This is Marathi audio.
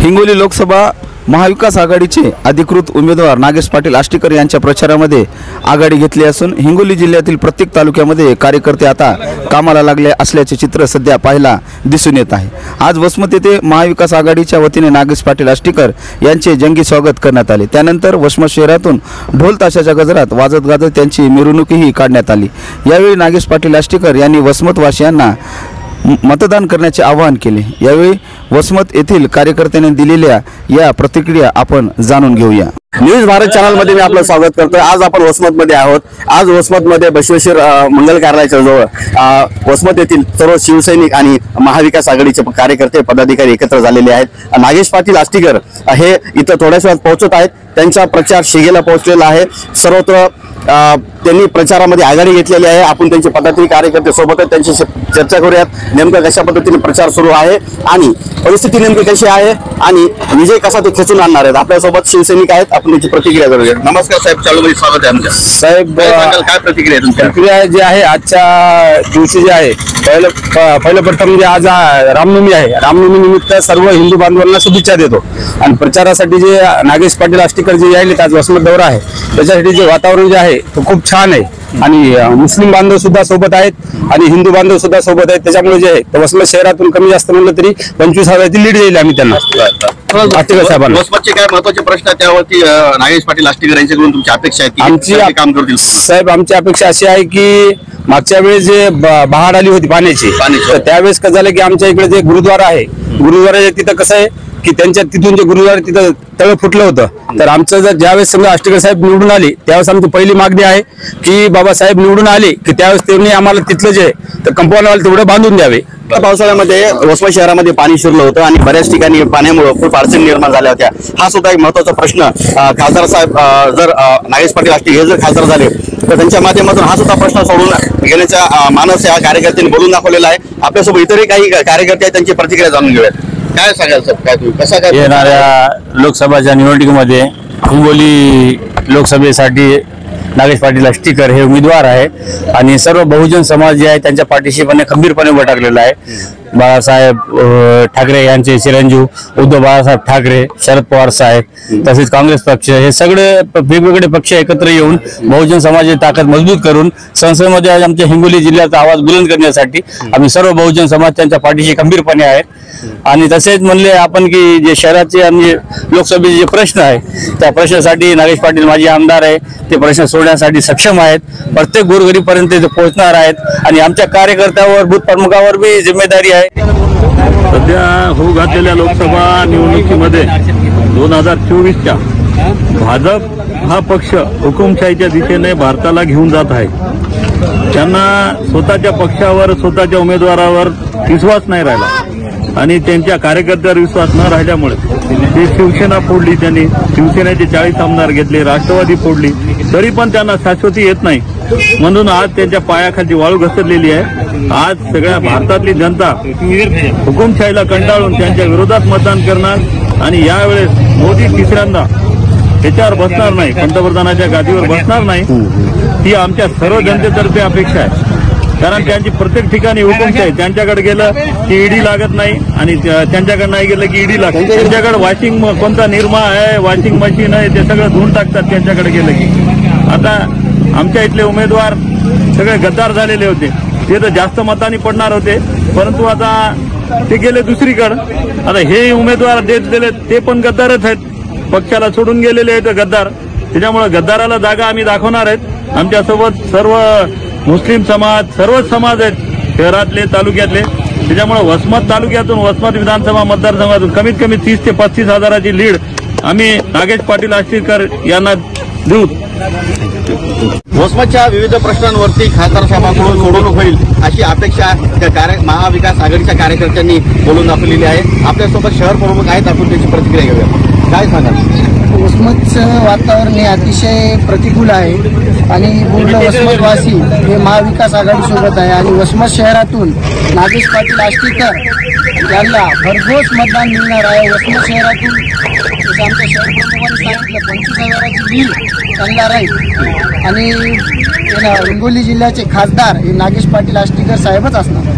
हिंगोली लोकसभा महाविकास आघाडीचे अधिकृत उमेदवार नागेश पाटील आष्टीकर यांच्या प्रचारामध्ये आघाडी घेतली असून हिंगोली जिल्ह्यातील प्रत्येक तालुक्यामध्ये कार्यकर्ते आता कामाला लागले असल्याचे चित्र सध्या पाहायला दिसून येत आहे। आज वसमत येथे महाविकास आघाडीच्या वतीने नागेश पाटील आष्टीकर यांचे जंगी स्वागत करण्यात आले। त्यानंतर वसमत शहरातून ढोल ताशाच्या गजरात वाजत गाजत त्यांची मिरवणूकही काढण्यात आली। यावेळी नागेश पाटील आष्टीकर यांनी वसमतवासियांना मतदान करण्याचे आवाहन केले। यावेळी वसमत येथील कार्यकर्त्यांनी दिलेल्या या प्रतिक्रिया आपण जाणून घेऊया। न्यूज भारत चॅनल मध्ये मी आपलं स्वागत करतोय। आज आपण वसमत मध्ये आहोत। आज वसमत मध्ये बसवेश्वर मंगल कार्यालयाच्या जवळ वसमत येथील सर्व शिवसैनिक आणि महाविकास आघाडीचे कार्यकर्ते पदाधिकारी एकत्र झालेले आहेत। नागेश पाटील आष्टीकर हे इथं थोड्याच वेळात पोहोचत आहेत। त्यांचा प्रचार शिगेला पोहोचलेला आहे। सर्वत्र त्यांनी प्रचारामध्ये आघाडी घेतलेली आहे। आपण त्यांचे पदाधिकारी कार्यकर्ते सोबत त्यांची चर्चा करूयात। नेमकं कशा पद्धतीने प्रचार सुरू आहे आणि परिस्थिती नेमकी कशी आहे आणि विजय कसा ते खेचून आणणार आहेत। आपल्यासोबत शिवसैनिक आहेत, आपण त्याची प्रतिक्रिया करूया। नमस्कार साहेब, चालूमध्ये स्वागत आहे आमचं। साहेब काय प्रतिक्रिया आहे तुमची? प्रतिक्रिया जी आहे आजच्या दिवशी जी आहे पहिलं प्रथम जे आज रामनवमी आहे, रामनवमी निमित्त सर्व हिंदू बांधवांना शुभेच्छा देतो। आणि प्रचारासाठी जे नागेश पाटील आष्टीकर जे यायले आज वसमत दौरा आहे त्याच्यासाठी जे वातावरण जे आहे तो खूप छान आहे आणि मुस्लिम बांधव सुद्धा सोबत आहेत आणि हिंदू बांधव सुद्धा सोबत आहेत। त्याच्यामुळे जे आहे वसमत शहरातून कमी जास्त म्हणलं तरी 25,000ची लीड येईल आम्ही त्यांना। आष्टीकर साहेबांना वसमतचे काय महत्त्वाचे प्रश्न त्यावरती नागेश पाटील आष्टीकर यांच्याकडून तुमची अपेक्षा आहे की आमची काम करतील? साहेब आमची अपेक्षा अशी आहे की मागच्या वेळेस जे बहाड आली होती पाण्याची, तर त्यावेळेस कसं झालं की आमच्या इकडे जे गुरुद्वारा आहे, गुरुद्वारा तिथं कसं आहे की त्यांच्या तिथून जे गुरुद्वारा तिथं तळ फुटलं होतं, तर आमचं जर ज्यावेळेस समजा आष्टीकर साहेब निवडून आले त्यावेळेस आमची पहिली मागणी आहे की बाबासाहेब निवडून आले की त्यावेळेस त्यांनी आम्हाला तिथलं जे तर कंपाऊंड वॉल तेवढं बांधून द्यावे। पावसाळ्यामध्ये वसमत शहरामध्ये पाणी शिरलं होतं आणि बऱ्याच ठिकाणी पाण्यामुळे खूप अडचणी निर्माण झाल्या होत्या। हा सुद्धा एक महत्त्वाचा प्रश्न खासदार साहेब जर नागेश पाटील आष्टीकर हे जर खासदार झाले तर त्यांच्या माध्यमातून हा सुद्धा प्रश्न सोडून घेण्याचा मानस या कार्यकर्त्यांनी बोलून दाखवलेला आहे। आपल्यासोबत इतरही काही कार्यकर्ते आहेत, त्यांची प्रतिक्रिया जाणून घेऊयात। काय सांगाल साहेब, काय तुम्ही कसा काय येणाऱ्या लोकसभाच्या निवडणुकीमध्ये हिंगोली लोकसभेसाठी नागेश पाटील आष्टीकर हे उमेदवार आहे आणि सर्व बहुजन समाज जे आहे त्यांच्या पाठीशी खंबीरपणे उभा टाकलेला आहे। बाळासाहेब ठाकरे यांचे चिरंजीव उद्धव बाळासाहेब ठाकरे, शरद पवार साहेब तसेच काँग्रेस पक्ष हे सगळे वेगवेगळे पक्ष एकत्र येऊन बहुजन समाजाची ताकद मजबूत करून संसदेमध्ये आज आमच्या हिंगोली जिल्ह्याचा आवाज बुलंद करण्यासाठी आम्ही सर्व बहुजन समाज त्यांच्या पाठीशी खंबीरपणे आहेत। आणि तसेच म्हणले आपण की जे शहराचे आणि लोकसभेचे जे प्रश्न आहे त्या प्रश्नासाठी नागेश पाटील माझे आमदार आहे, ते प्रश्न सोडण्यासाठी सक्षम आहेत। प्रत्येक गोरगरीबपर्यंत ते पोहोचणार आहेत आणि आमच्या कार्यकर्त्यावर बूथ प्रमुखावर बी जिम्मेदारी आहे। सध्या होऊ घातलेल्या लोकसभा निवडणुकीमध्ये 2024च्या भाजप हा पक्ष हुकुमशाहीच्या दिशेने भारताला घेऊन जात आहे। त्यांना स्वतःच्या पक्षावर स्वतःच्या उमेदवारावर विश्वास नाही राहिला आणि त्यांच्या कार्यकर्त्यावर विश्वास न राहिल्यामुळे ते शिवसेना फोडली, त्यांनी शिवसेनेचे 40 आमदार घेतले, राष्ट्रवादी फोडली, तरी पण त्यांना शाश्वती येत नाही। म्हणून आज त्यांच्या पायाखाली वाळू घसरलेली आहे। आज सगळ्या भारतातली जनता हुकुमशाहीला कंटाळून त्यांच्या विरोधात मतदान करणार आणि यावेळेस मोदी तिसऱ्यांदा त्याच्यावर बसणार नाही, पंतप्रधानाच्या गादीवर बसणार नाही, ही आमच्या सर्व जनतेतर्फे अपेक्षा आहे। कारण त्यांची प्रत्येक ठिकाणी हुकुमशाही, त्यांच्याकडे गेलं की ईडी लागत नाही आणि त्यांच्याकडे नाही गेलं की ईडी लागते। त्यांच्याकडे वॉशिंग कोणता निरमा आहे, वॉशिंग मशीन आहे, ते सगळं धुवून टाकतात त्यांच्याकडे गेलं की। आता आमच्या इथले उमेदवार सगळे गद्दार झालेले होते, ते तर जास्त मतांनी पडणार होते, परंतु आता ते गेले दुसरीकडे। आता हे उमेदवार देत दिले ते पण गद्दारच आहेत, पक्षाला सोडून गेलेले आहेत गद्दार। त्याच्यामुळे गद्दाराला जागा आम्ही दाखवणार आहेत। आमच्यासोबत सर्व मुस्लिम समाज, सर्वच समाज आहेत शहरातले, तालुक्यातले। त्याच्यामुळे वसमत तालुक्यातून, वसमत विधानसभा मतदारसंघातून कमीत कमी 30 ते 35 हजाराची लीड आम्ही नागेश पाटील आष्टीकर यांना देऊ। वसमतच्या विविध प्रश्नांवरती खासदार साहेबांकडून सोडवणूक होईल अशी अपेक्षा महाविकास आघाडीच्या कार्यकर्त्यांनी बोलून दाखवलेली आहे। आपल्यासोबत शहर प्रमुख आहेत, आपण त्याची प्रतिक्रिया घेऊया। काय सांगाल? वसमतचं वातावरण हे अतिशय प्रतिकूल आहे आणि पूर्ण वसमतवासी हे महाविकास आघाडीसोबत आहे आणि वसमत शहरातून नागेश पाटील आष्टीकर यांना भरघोस मतदान मिळणार आहे। वसमत शहरातून जसं आमच्या शहर प्रमुखांनी सांगितलं 25,000ची लीड त्यांना राहील आणि हिंगोली जिल्ह्याचे खासदार हे नागेश पाटील आष्टीकर साहेबच असणार।